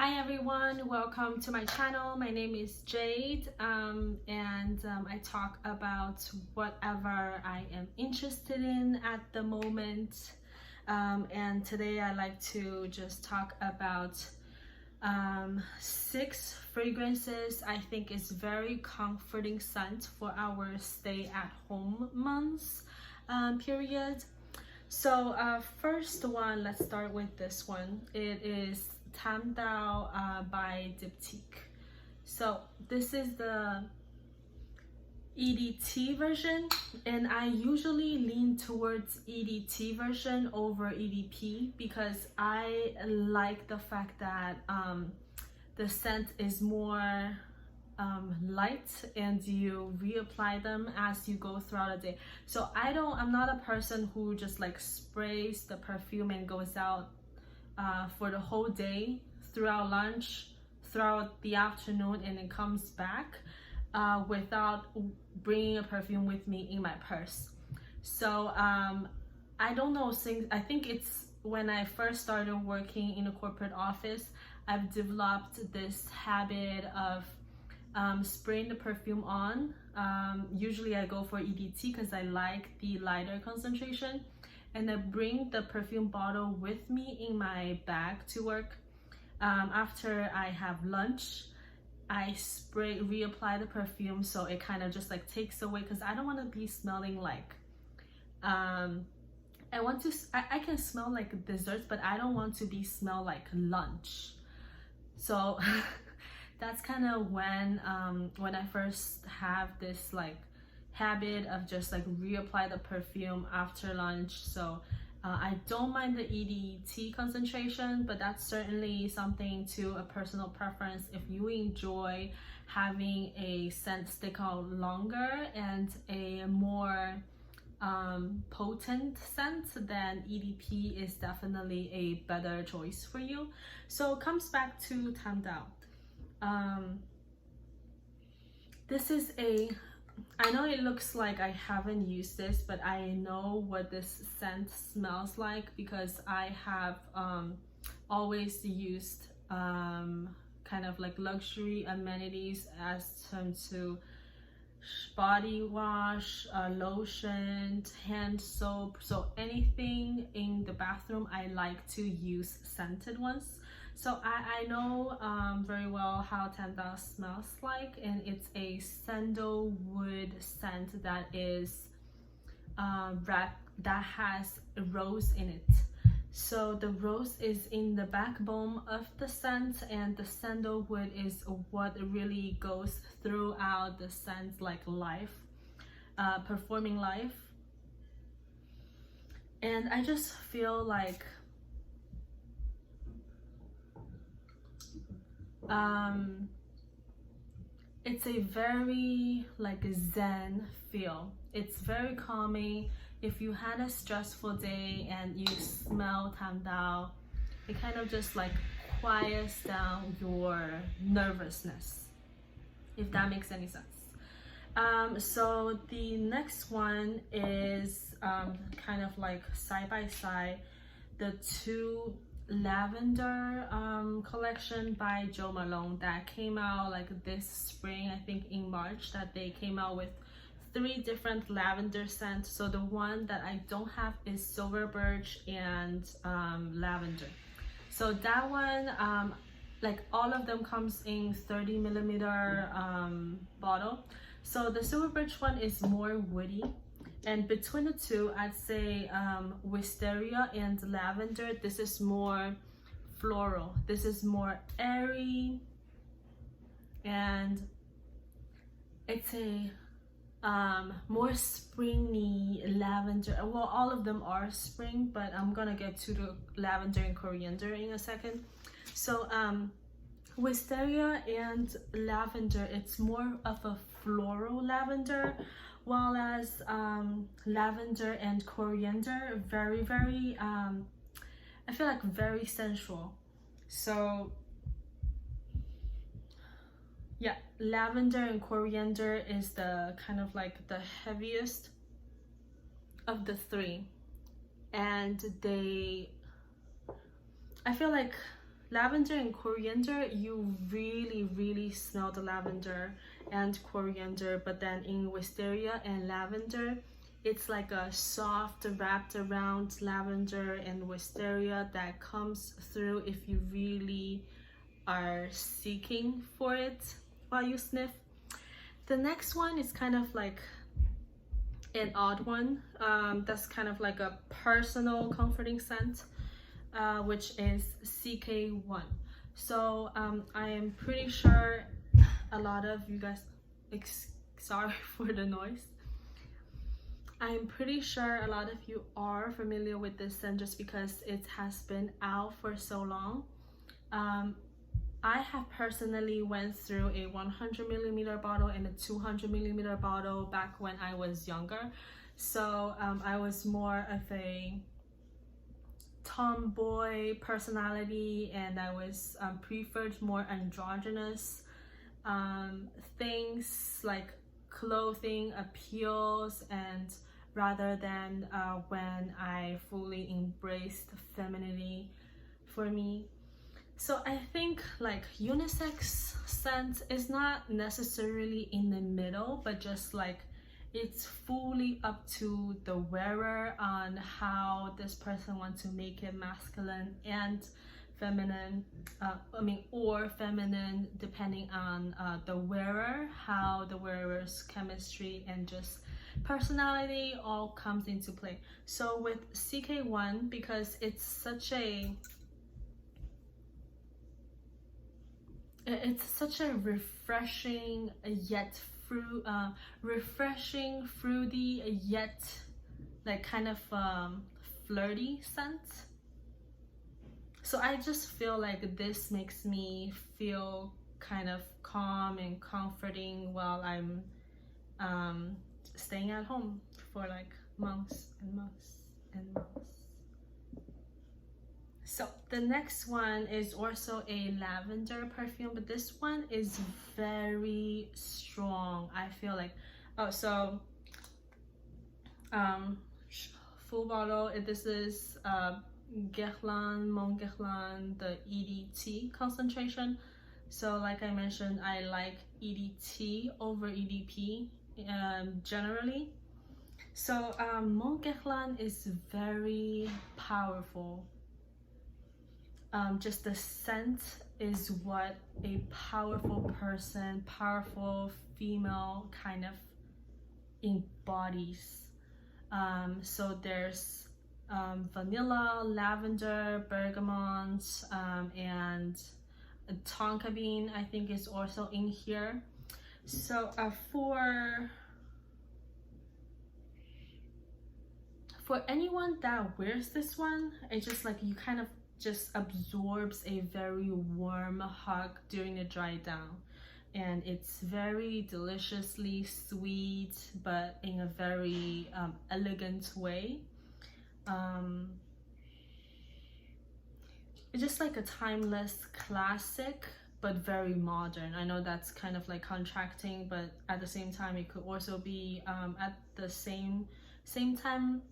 Hi everyone, welcome to my channel. My name is Jade and I talk about whatever I am interested in at the moment. And today I like to just talk about 6 fragrances I think is very comforting scent for our stay at home months period. So first one, let's start with this one. It is Down by Diptyque. So this is the EDT version, and I usually lean towards EDT version over EDP because I like the fact that the scent is more light and you reapply them as you go throughout the day. So I'm not a person who just like sprays the perfume and goes out for the whole day, throughout lunch, throughout the afternoon, and then comes back without bringing a perfume with me in my purse. So I don't know, I think it's when I first started working in a corporate office, I've developed this habit of spraying the perfume on. Usually I go for EDT because I like the lighter concentration, and I bring the perfume bottle with me in my bag to work. After I have lunch, I reapply the perfume, so it kind of just like takes away, because I don't want to be smelling like I can smell like desserts, but I don't want to smell like lunch. So that's kind of when I first have this like habit of just like reapply the perfume after lunch. So I don't mind the EDT concentration, but that's certainly something to a personal preference. If you enjoy having a scent stick out longer and a more potent scent, then EDP is definitely a better choice for you. So it comes back to Down. This is I know it looks like I haven't used this, but I know what this scent smells like because I have always used kind of like luxury amenities as terms to body wash, lotion, hand soap. So anything in the bathroom, I like to use scented ones. So I know very well how Down smells like, and it's a sandalwood scent that is that has rose in it. So the rose is in the backbone of the scent, and the sandalwood is what really goes throughout the scent, like life, performing life. And I just feel like it's a very like zen feel. It's very calming. If you had a stressful day and you smell Down, it kind of just like quiets down your nervousness, if that makes any sense. So the next one is kind of like side by side, the 2 Lavender collection by MOgollon that came out like this spring, I think in March, that they came out with 3 different lavender scents. So the one that I don't have is silver birch and lavender. So that one, like all of them comes in 30 milliliter bottle. So the silver birch one is more woody, and between the two, I'd say Wisteria and Lavender, this is more floral. This is more airy, and it's a more springy lavender. Well, all of them are spring, but I'm gonna get to the lavender and coriander in a second. So Wisteria and Lavender, it's more of a floral lavender, while as lavender and coriander, very I feel like very sensual. So yeah, lavender and coriander is the kind of like the heaviest of the 3, and I feel like lavender and coriander, you really smell the lavender and coriander, but then in wisteria and lavender, it's like a soft wrapped around lavender and wisteria that comes through if you really are seeking for it while you sniff. The next one is kind of like an odd one. That's kind of like a personal comforting scent, which is CK1. So I am pretty sure a lot of you guys, sorry for the noise. I'm pretty sure a lot of you are familiar with this scent just because it has been out for so long. I have personally went through a 100ml bottle and a 200ml bottle back when I was younger. So I was more of a tomboy personality, and I was preferred more androgynous things like clothing appeals, and rather than when I fully embraced femininity for me. So I think like unisex scent is not necessarily in the middle, but just like it's fully up to the wearer on how this person wants to make it masculine and feminine, or feminine, depending on the wearer, how the wearer's chemistry and just personality all comes into play. So with CK1, because it's such a refreshing yet fruity yet like kind of flirty scent. So I just feel like this makes me feel kind of calm and comforting while I'm staying at home for like months and months and months. So the next one is also a lavender perfume, but this one is very strong. I feel like, full bottle. This is MOgollon, the EDT concentration. So like I mentioned, I like EDT over EDP generally. So MOgollon is very powerful. Just the scent is what a powerful person, powerful female kind of embodies. So there's vanilla, lavender, bergamot, and tonka bean, I think, is also in here. So for anyone that wears this one, it's just like you kind of just absorbs a very warm hug during the dry down, and it's very deliciously sweet but in a very elegant way. It's just like a timeless classic but very modern. I know that's kind of like contracting, but at the same time it could also be at the same time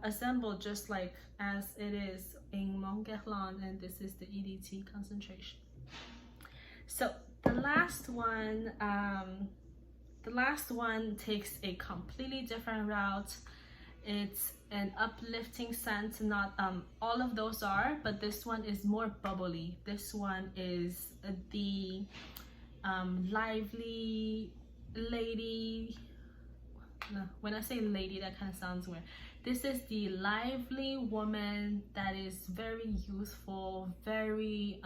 assembled just like as it is in MOgollon, and this is the EDT concentration. So the last one takes a completely different route. It's an uplifting scent. Not all of those are, but this one is more bubbly. This one is the lively lady. When I say lady, that kind of sounds weird. This is the lively woman that is very youthful, very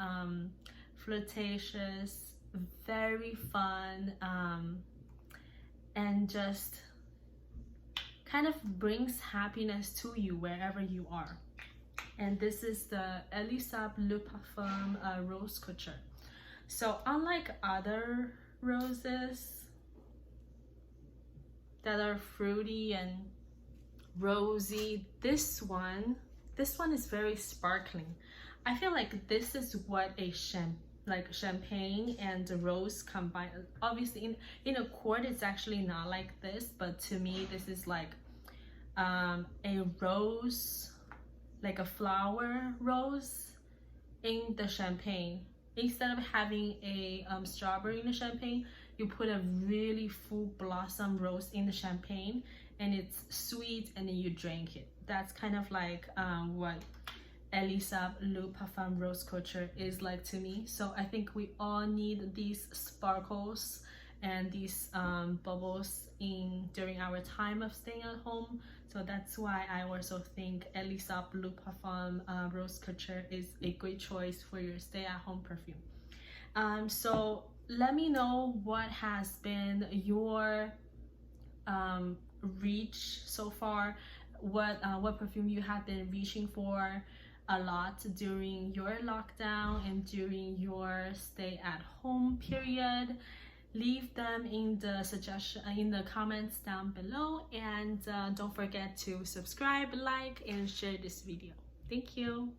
flirtatious, very fun, and just kind of brings happiness to you wherever you are. And this is the Elie Saab Le Parfum Rose Couture. So unlike other roses that are fruity and rosy, this one is very sparkling. I feel like this is what a champagne and rose combined. Obviously in a quart it's actually not like this, but to me this is like a rose, like a flower rose in the champagne. Instead of having a strawberry in the champagne, you put a really full blossom rose in the champagne, and it's sweet, and then you drink it. That's kind of like what Elie Saab Le Parfum Rose Culture is like to me. So I think we all need these sparkles and these bubbles during our time of staying at home. So that's why I also think Elie Saab Le Parfum Rose Culture is a great choice for your stay-at-home perfume. So let me know what has been your reach so far, what perfume you have been reaching for a lot during your lockdown and during your stay-at-home period. Leave them in the comments down below, and don't forget to subscribe, like, and share this video. Thank you.